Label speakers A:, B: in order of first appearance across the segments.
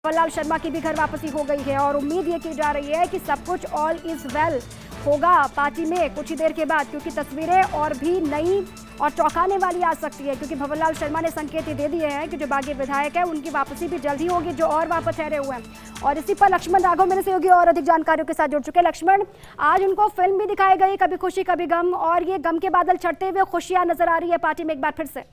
A: भंवरलाल शर्मा की भी घर वापसी हो गई है और उम्मीद ये की जा रही है कि सब कुछ ऑल इज वेल होगा पार्टी में कुछ ही देर के बाद, क्योंकि तस्वीरें और भी नई और चौंकाने वाली आ सकती है। क्योंकि भंवरलाल शर्मा ने संकेत दे दिए हैं कि जो बागी विधायक है उनकी वापसी भी जल्द ही होगी, जो और वापस ठहरे हुए हैं। और इसी पर लक्ष्मण राघव मेरे सहयोगी और अधिक जानकारियों के साथ जुड़ चुके हैं। लक्ष्मण, आज उनको फिल्म भी दिखाई गई कभी खुशी कभी गम, और ये गम के बादल छटते हुए खुशियां नजर आ रही है पार्टी में एक बार फिर से।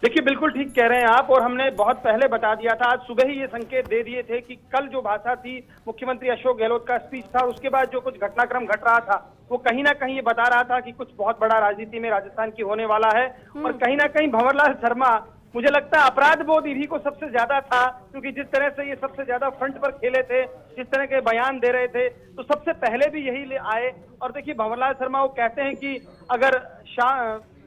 B: देखिए, बिल्कुल ठीक कह रहे हैं आप, और हमने बहुत पहले बता दिया था, आज सुबह ही ये संकेत दे दिए थे कि कल जो भाषा थी मुख्यमंत्री अशोक गहलोत का स्पीच था, उसके बाद जो कुछ घटनाक्रम घट रहा था वो कहीं ना कहीं ये बता रहा था कि कुछ बहुत बड़ा राजनीति में राजस्थान की होने वाला है। और कहीं ना कहीं भंवरलाल शर्मा, मुझे लगता है अपराध बोध इन्हीं को सबसे ज्यादा था, क्योंकि जिस तरह से ये सबसे ज्यादा फ्रंट पर खेले थे, जिस तरह के बयान दे रहे थे, तो सबसे पहले भी यही ले आए। और देखिए, भंवरलाल शर्मा वो कहते हैं कि अगर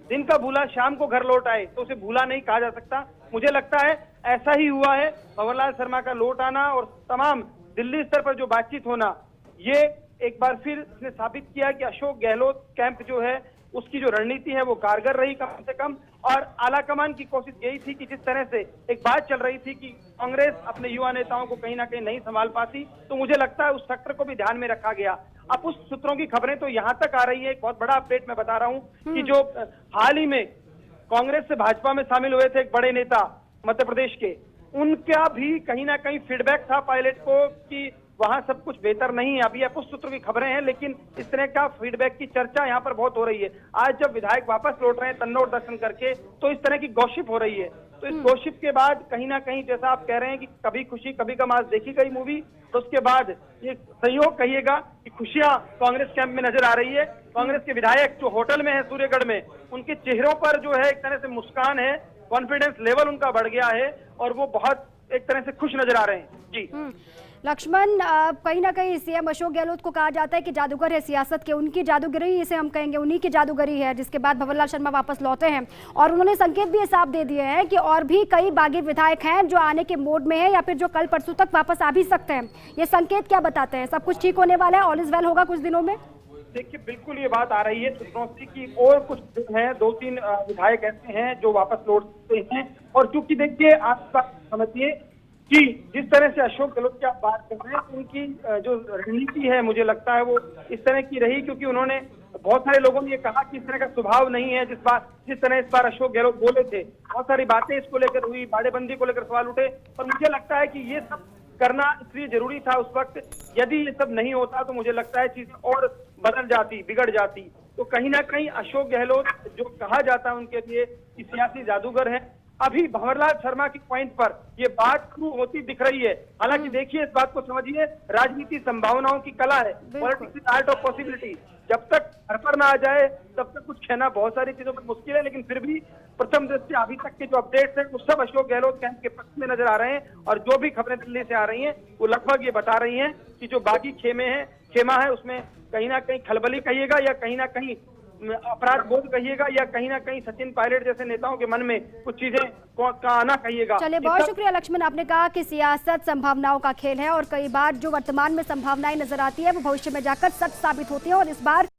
B: दिन का भूला शाम को घर लौट आए तो उसे भूला नहीं कहा जा सकता। मुझे लगता है ऐसा ही हुआ है। भंवरलाल शर्मा का लौट आना और तमाम दिल्ली स्तर पर जो बातचीत होना, ये एक बार फिर इसने साबित किया कि अशोक गहलोत कैंप जो है उसकी जो रणनीति है वो कारगर रही कम से कम। और आलाकमान की कोशिश यही थी कि जिस तरह से एक बात चल रही थी कि कांग्रेस अपने युवा नेताओं को कहीं ना कहीं नहीं संभाल पाती, तो मुझे लगता है उस फैक्टर को भी ध्यान में रखा गया। अब उस सूत्रों की खबरें तो यहाँ तक आ रही है, एक बहुत बड़ा अपडेट मैं बता रहा हूँ कि जो हाल ही में कांग्रेस से भाजपा में शामिल हुए थे एक बड़े नेता मध्य प्रदेश के, उनका भी कहीं ना कहीं फीडबैक था पायलट को कि वहां सब कुछ बेहतर नहीं है। अभी अपुष्ट सूत्र की खबरें हैं, लेकिन इस तरह का फीडबैक की चर्चा यहाँ पर बहुत हो रही है। आज जब विधायक वापस लौट रहे हैं तन्नौर दर्शन करके, तो इस तरह की गॉसिप हो रही है। तो इस गॉसिप के बाद कहीं ना कहीं, जैसा आप कह रहे हैं कि कभी खुशी कभी गम, आज देखी गई मूवी, तो उसके बाद ये संयोग कहिएगा कि खुशियां कांग्रेस कैंप में नजर आ रही है। कांग्रेस के विधायक जो होटल में है सूर्यगढ़ में, उनके चेहरों पर जो है एक तरह से मुस्कान है, कॉन्फिडेंस लेवल उनका बढ़ गया है और वो बहुत एक तरह से खुश नजर आ रहे हैं। जी
A: लक्ष्मण, कहीं ना कहीं सीएम अशोक गहलोत को कहा जाता है कि जादूगर है सियासत के, उनकी जादूगरी इसे हम कहेंगे, उन्हीं की जादूगरी है, जिसके बाद भंवरलाल शर्मा वापस लौटे हैं। और उन्होंने संकेत भी साफ दे दिए हैं कि और भी कई बागी विधायक हैं जो आने के मोड में है या फिर जो कल परसों तक वापस आ भी सकते हैं। ये संकेत क्या बताते हैं? सब कुछ ठीक होने वाला है, ऑल इज वेल होगा कुछ दिनों में?
B: देखिए, बिल्कुल ये बात आ रही है सूत्रों से कि और कुछ हैं, 2-3 विधायक ऐसे हैं जो वापस लौटते हैं। और चूंकि देखिए, आप समझिए कि जिस तरह से अशोक गहलोत की आप बात कर रहे हैं, उनकी जो रणनीति है मुझे लगता है वो इस तरह की रही, क्योंकि उन्होंने, बहुत सारे लोगों ने ये कहा कि इस तरह का स्वभाव नहीं है जिस तरह इस बार अशोक गहलोत बोले थे। बहुत सारी बातें इसको लेकर हुई, बाड़ेबंदी को लेकर सवाल उठे, और मुझे लगता है कि ये सब करना इसलिए जरूरी था उस वक्त। यदि ये सब नहीं होता तो मुझे लगता है चीजें और बदल जाती, बिगड़ जाती। तो कहीं ना कहीं अशोक गहलोत, जो कहा जाता है उनके लिए कि सियासी जादूगर है, अभी भंवरलाल शर्मा की पॉइंट पर ये बात शुरू होती दिख रही है। हालांकि देखिए, इस बात को समझिए, राजनीति संभावनाओं की कला है, politics is art of possibility. जब तक घर पर ना आ जाए तब तक कुछ कहना बहुत सारी चीजों पर मुश्किल है, लेकिन फिर भी प्रथम दृष्टि अभी तक के जो अपडेट्स हैं वो सब अशोक गहलोत कैंप के पक्ष में नजर आ रहे हैं। और जो भी खबरें दिल्ली से आ रही हैं वो लगभग ये बता रही हैं कि जो बागी खेमा है उसमें कहीं ना कहीं खलबली कहिएगा या कहीं ना कहीं अपराध बोध कहिएगा या कहीं ना कहीं सचिन पायलट जैसे नेताओं के मन में कुछ चीजें का आना कहिएगा।
A: चलिए, बहुत शुक्रिया लक्ष्मण। आपने कहा कि सियासत संभावनाओं का खेल है और कई बार जो वर्तमान में संभावनाएं नजर आती है वो भविष्य में जाकर सच साबित होती है, और इस बार